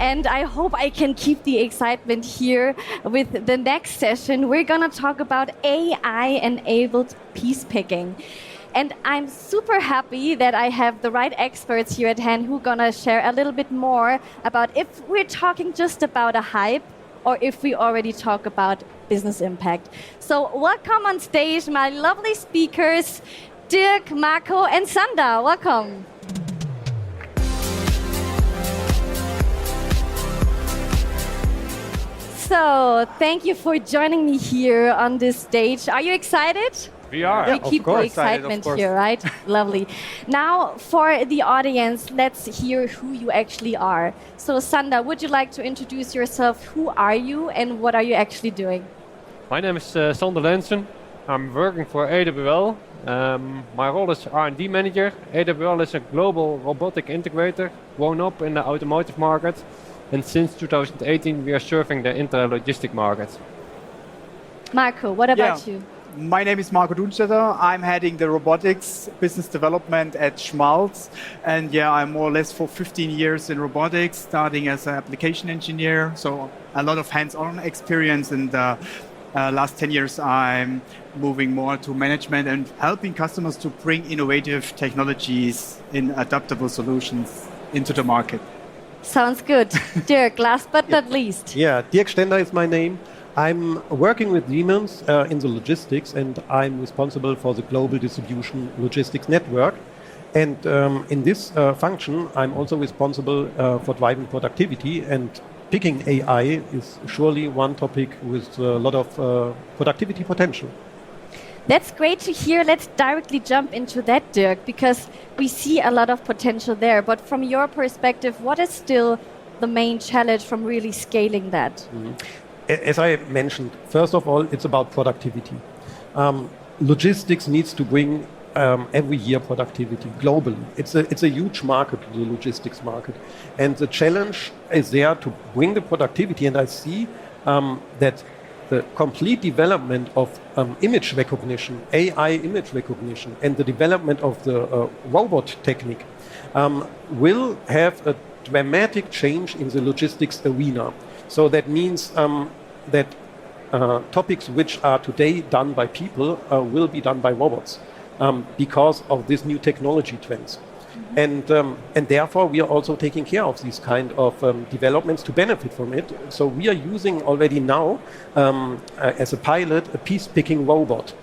and I hope I can keep the excitement here with the next session. We're gonna talk about AI-enabled piece picking. And I'm super happy that I have the right experts here at hand who are gonna share a little bit more about if we're talking just about a hype or if we already talk about business impact. So welcome on stage, my lovely speakers, Dirk, Marco, and Sander. Welcome. So thank you for joining me here on this stage. Are you excited? We are. We keep the excitement here, right? Lovely. Now, for the audience, let's hear who you actually are. So, Sander, would you like to introduce yourself? Who are you and what are you actually doing? My name is Sander Lensen. I'm working for AWL. My role is R&D manager. AWL is a global robotic integrator, grown up in the automotive market. And since 2018, we are serving the intralogistic market. Marco, what about you? My name is Marco Dunstetter. I'm heading the robotics business development at Schmalz. And I'm more or less for 15 years in robotics, starting as an application engineer. So a lot of hands-on experience. And last 10 years, I'm moving more to management and helping customers to bring innovative technologies in adaptable solutions into the market. Sounds good. Dirk, last but not least. Yeah, Dirk Stender is my name. I'm working with Siemens in the logistics, and I'm responsible for the global distribution logistics network. And in this function, I'm also responsible for driving productivity, and picking AI is surely one topic with a lot of productivity potential. That's great to hear. Let's directly jump into that, Dirk, because we see a lot of potential there. But from your perspective, what is still the main challenge from really scaling that? Mm-hmm. As I mentioned, first of all, it's about productivity. Logistics needs to bring every year productivity globally. It's a huge market, the logistics market. And the challenge is there to bring the productivity. And I see that the complete development of image recognition, AI image recognition, and the development of the robot technique will have a dramatic change in the logistics arena. So that means that topics which are today done by people will be done by robots because of these new technology trends. Mm-hmm. And therefore, we are also taking care of these kind of developments to benefit from it. So we are using already now, as a pilot, a piece-picking robot,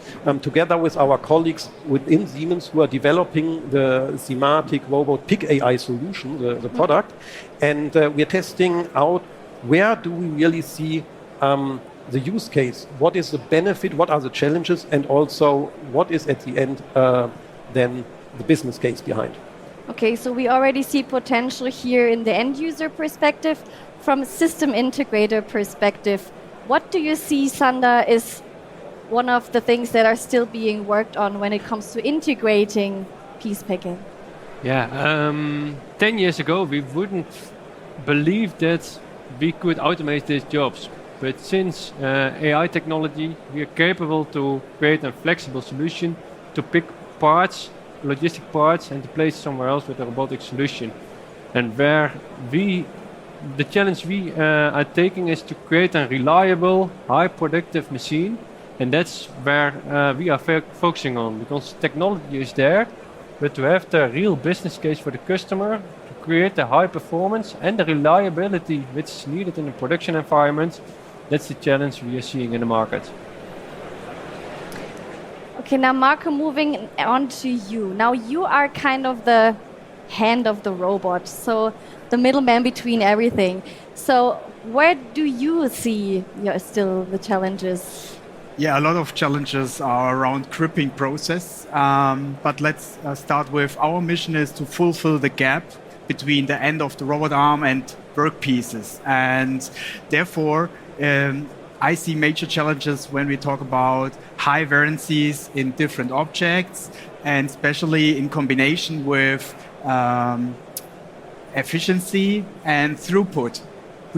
together with our colleagues within Siemens who are developing the thematic robot pick AI solution, the product. And we are testing out where do we really see the use case, what is the benefit, what are the challenges, and also what is at the end then the business case behind. Okay, so we already see potential here in the end user perspective. From a system integrator perspective, what do you see, Sander, is one of the things that are still being worked on when it comes to integrating piece picking? Yeah, 10 years ago, we wouldn't believe that we could automate these jobs. But since AI technology, we are capable to create a flexible solution to pick parts, logistic parts, and to place somewhere else with a robotic solution. And where the challenge we are taking is to create a reliable, high productive machine. And that's where we are focusing on, because technology is there, but to have the real business case for the customer, to create the high performance and the reliability which is needed in the production environment, that's the challenge we are seeing in the market. Okay, now Marco, moving on to you. Now you are kind of the hand of the robot, so the middleman between everything. So where do you see still the challenges? Yeah, a lot of challenges are around gripping process. But let's start with our mission is to fulfill the gap between the end of the robot arm and work pieces. And therefore, I see major challenges when we talk about high variances in different objects, and especially in combination with efficiency and throughput.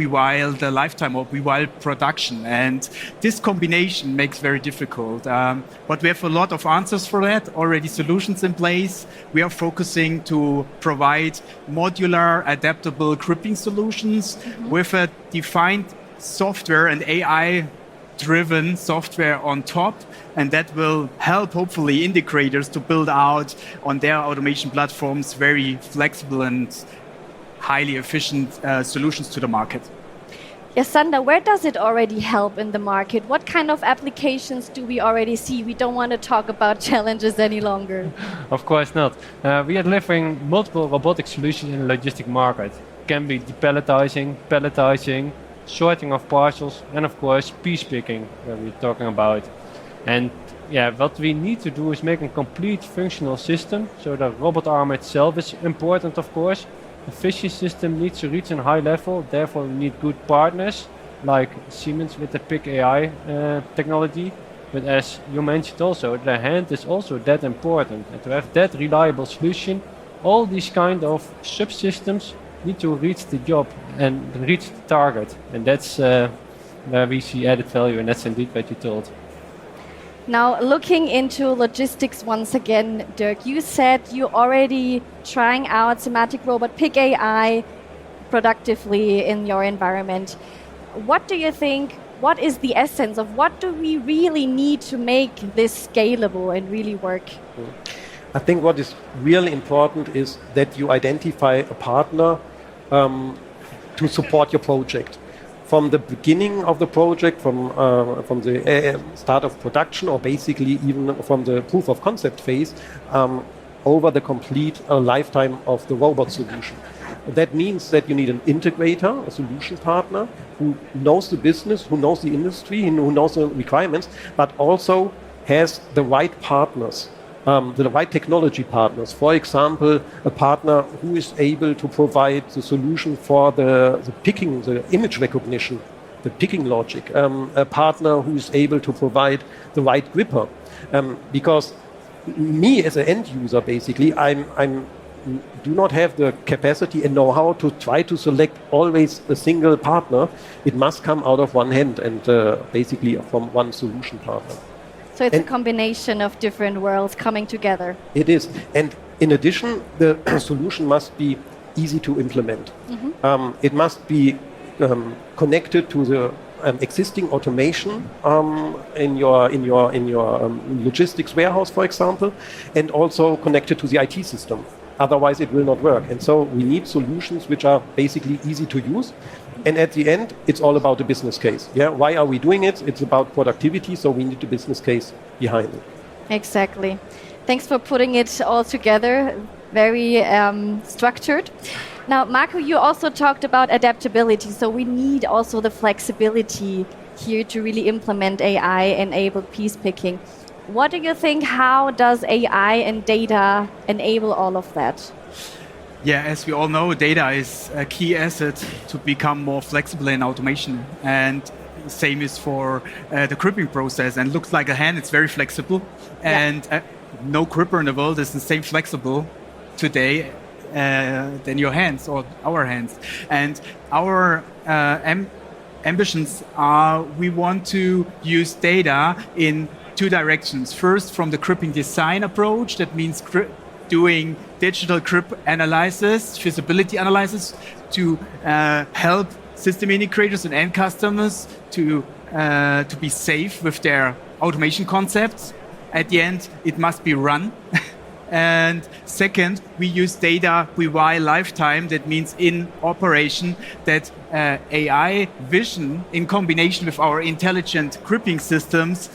while the lifetime or while production. And this combination makes very difficult. But we have a lot of answers for that, already solutions in place. We are focusing to provide modular, adaptable crimping solutions with a defined software and AI-driven software on top. And that will help, hopefully, integrators to build out on their automation platforms very flexible and highly efficient solutions to the market. Yes, Sander, where does it already help in the market? What kind of applications do we already see? We don't want to talk about challenges any longer. Of course not. We are delivering multiple robotic solutions in the logistic market. Can be palletizing, sorting of parcels, and of course piece picking, where we're talking about. And yeah, what we need to do is make a complete functional system. So the robot arm itself is important, of course. The fishy system needs to reach a high level. Therefore, we need good partners like Siemens with the Pick AI technology. But as you mentioned also, the hand is also that important. And to have that reliable solution, all these kind of subsystems need to reach the job and reach the target. And that's where we see added value, and that's indeed what you told. Now, looking into logistics once again, Dirk, you said you already trying out semantic robot Pick AI productively in your environment. What do you think, what is the essence of what do we really need to make this scalable and really work? I think what is really important is that you identify a partner to support your project. From the beginning of the project, from the start of production, or basically even from the proof of concept phase, over the complete lifetime of the robot solution. That means that you need an integrator, a solution partner, who knows the business, who knows the industry, who knows the requirements, but also has the right partners. The right technology partners. For example, a partner who is able to provide the solution for the picking, the image recognition, the picking logic. A partner who is able to provide the right gripper. Because me as an end user, basically, I'm do not have the capacity and know-how to try to select always a single partner. It must come out of one hand and basically from one solution partner. So it's a combination of different worlds coming together. It is. And in addition, the solution must be easy to implement. It must be connected to the existing automation in your logistics warehouse, for example, and also connected to the IT system. Otherwise, it will not work. And so we need solutions which are basically easy to use. And at the end, it's all about the business case. Yeah, why are we doing it? It's about productivity, so we need the business case behind it. Exactly. Thanks for putting it all together. Very structured. Now, Marco, you also talked about adaptability. So we need also the flexibility here to really implement AI-enabled piece picking. What do you think? How does AI and data enable all of that? Yeah, as we all know, data is a key asset to become more flexible in automation. And same is for the crimping process. And looks like a hand, it's very flexible. And no gripper in the world is the same flexible today than your hands or our hands. And our ambitions are we want to use data in two directions. First, from the crimping design approach, that means doing digital grip analysis, feasibility analysis to help system integrators and end customers to be safe with their automation concepts. At the end, it must be run. And second, we use data while lifetime. That means in operation that AI vision in combination with our intelligent gripping systems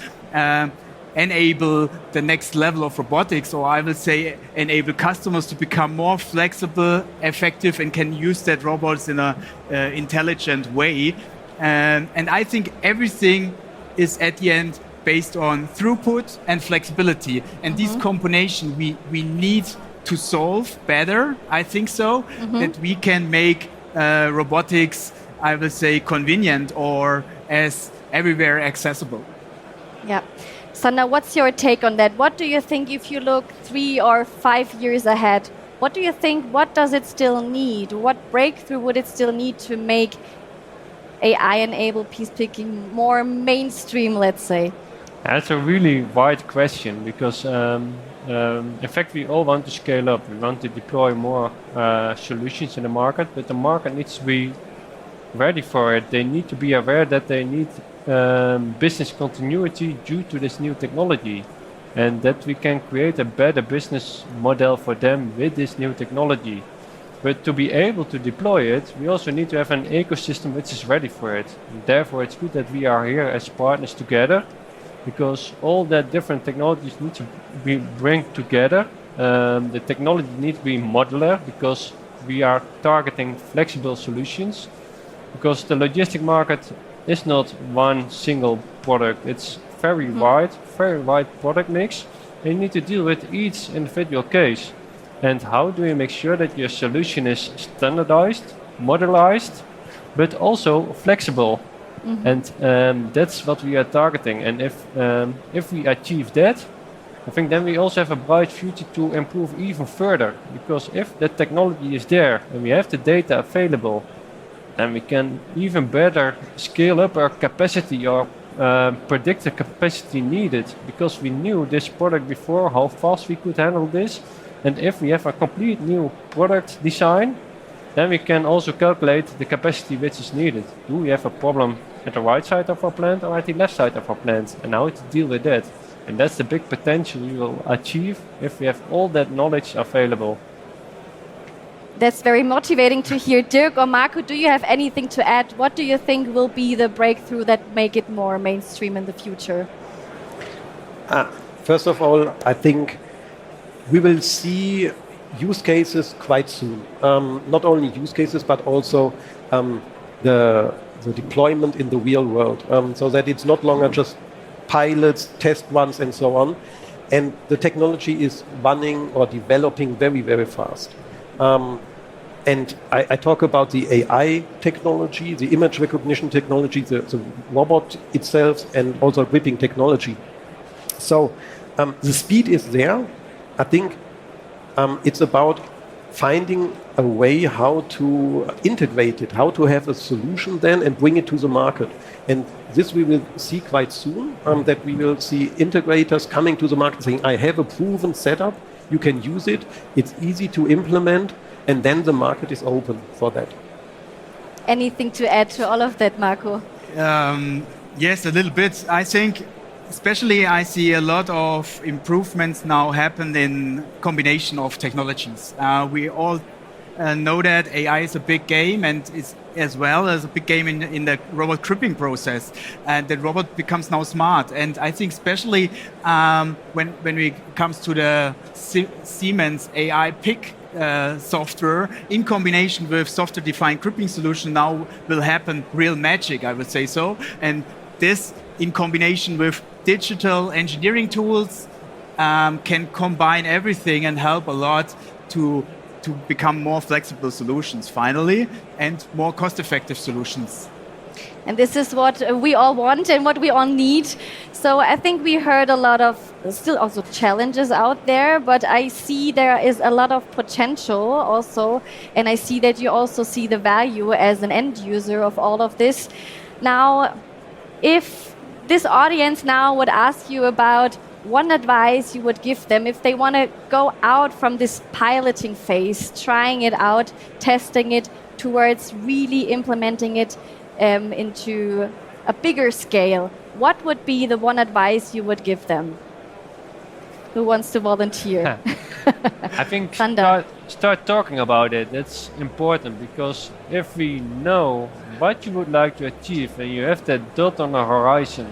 enable the next level of robotics, or I will say enable customers to become more flexible, effective, and can use that robots in an intelligent way. And I think everything is at the end based on throughput and flexibility. And this combination we need to solve better, I think so, that we can make robotics, I will say, convenient or as everywhere accessible. Yeah. Sander, what's your take on that? What do you think if you look 3 or 5 years ahead? What do you think, what does it still need? What breakthrough would it still need to make AI-enabled piece picking more mainstream, let's say? That's a really wide question because, in fact, we all want to scale up. We want to deploy more solutions in the market, but the market needs to be ready for it. They need to be aware that they need business continuity due to this new technology, and that we can create a better business model for them with this new technology. But to be able to deploy it, we also need to have an ecosystem which is ready for it. And therefore, it's good that we are here as partners together, because all that different technologies need to be bring together. The technology needs to be modular because we are targeting flexible solutions. Because the logistic market is not one single product; it's very wide product mix. And you need to deal with each individual case. And how do you make sure that your solution is standardized, modularized, but also flexible? And that's what we are targeting. And if we achieve that, I think then we also have a bright future to improve even further. Because if the technology is there and we have the data available, then we can even better scale up our capacity or predict the capacity needed. Because we knew this product before, how fast we could handle this. And if we have a complete new product design, then we can also calculate the capacity which is needed. Do we have a problem at the right side of our plant or at the left side of our plant? And how to deal with that. And that's the big potential we will achieve if we have all that knowledge available. That's very motivating to hear. Dirk or Marco, do you have anything to add? What do you think will be the breakthrough that make it more mainstream in the future? First of all, I think we will see use cases quite soon. Not only use cases, but also the deployment in the real world, so that it's not longer just pilots, test runs, and so on. And the technology is running or developing very, very fast. And I talk about the AI technology, the image recognition technology, the robot itself, and also gripping technology. So the speed is there. I think it's about finding a way how to integrate it, how to have a solution then and bring it to the market. And this we will see quite soon, that we will see integrators coming to the market saying, I have a proven setup, you can use it, it's easy to implement, and then the market is open for that. Anything to add to all of that, Marco? Yes, a little bit. I think especially I see a lot of improvements now happen in combination of technologies. We all know that AI is a big game, and it's as well as a big game in the robot gripping process. And the robot becomes now smart. And I think especially when it comes to the Siemens AI pick software in combination with software-defined gripping solution now will happen real magic, I would say so. And this in combination with digital engineering tools can combine everything and help a lot to become more flexible solutions finally and more cost-effective solutions. And this is what we all want and what we all need. So I think we heard a lot of still also challenges out there, but I see there is a lot of potential also. And I see that you also see the value as an end user of all of this. Now, if this audience now would ask you about one advice you would give them if they want to go out from this piloting phase, trying it out, testing it, towards really implementing it into a bigger scale, what would be the one advice you would give them? Who wants to volunteer? I think Sander. start talking about it. That's important, because if we know what you would like to achieve and you have that dot on the horizon,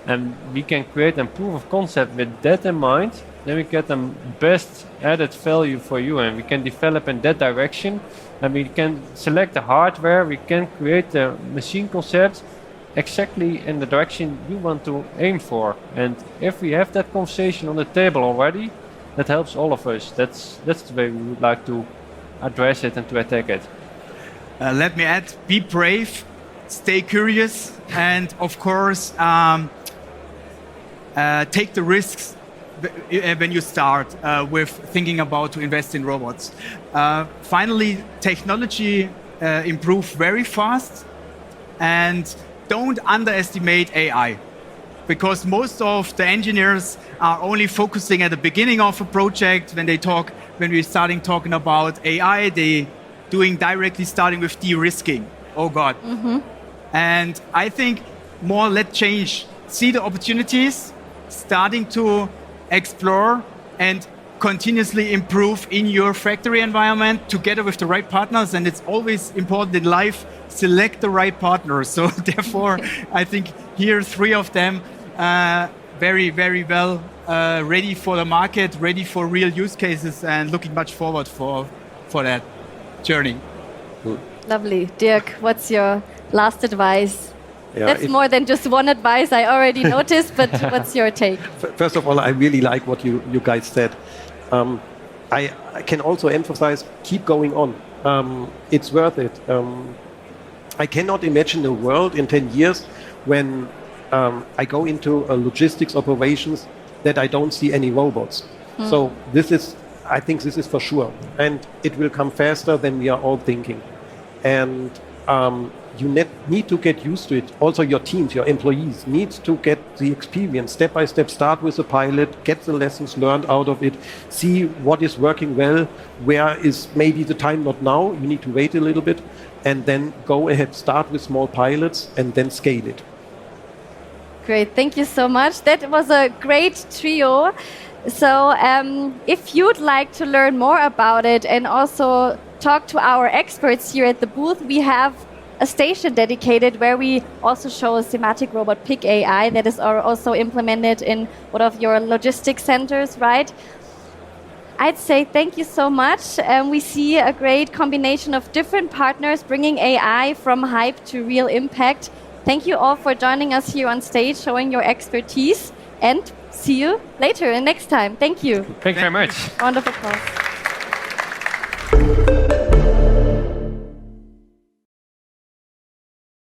and we can create a proof of concept with that in mind, then we get the best added value for you, and we can develop in that direction, and we can select the hardware, we can create the machine concept exactly in the direction you want to aim for. And if we have that conversation on the table already, that helps all of us. That's the way we would like to address it and to attack it. Let me add, be brave, stay curious, and of course, take the risks when you start with thinking about to invest in robots. Finally, technology improves very fast, And don't underestimate AI, because most of the engineers are only focusing at the beginning of a project. When we're starting talking about AI, they doing directly starting with de-risking. Oh God. And I think more let change, see the opportunities, starting to explore and continuously improve in your factory environment together with the right partners. And it's always important in life, select the right partners. So therefore, I think here 3 of them very, very well ready for the market, ready for real use cases, and looking much forward for that journey. Lovely. Dirk, what's your last advice? Yeah, That's more than just one advice, I already noticed, but what's your take? First of all, I really like what you guys said. I can also emphasize, keep going on. It's worth it. I cannot imagine a world in 10 years when I go into logistics operations that I don't see any robots. So I think this is for sure. And it will come faster than we are all thinking. And you need to get used to it. Also your teams, your employees need to get the experience step by step. Start with a pilot, get the lessons learned out of it, see what is working well, where is maybe the time not now, you need to wait a little bit, and then go ahead, start with small pilots and then scale it. Great, thank you so much. That was a great trio. So if you'd like to learn more about it and also talk to our experts here at the booth, we have a station dedicated where we also show a thematic robot pick AI that is also implemented in one of your logistics centers, right? I'd say thank you so much. We see a great combination of different partners bringing AI from hype to real impact. Thank you all for joining us here on stage, showing your expertise, and see you later and next time. Thank you. Thanks very much. Round of applause.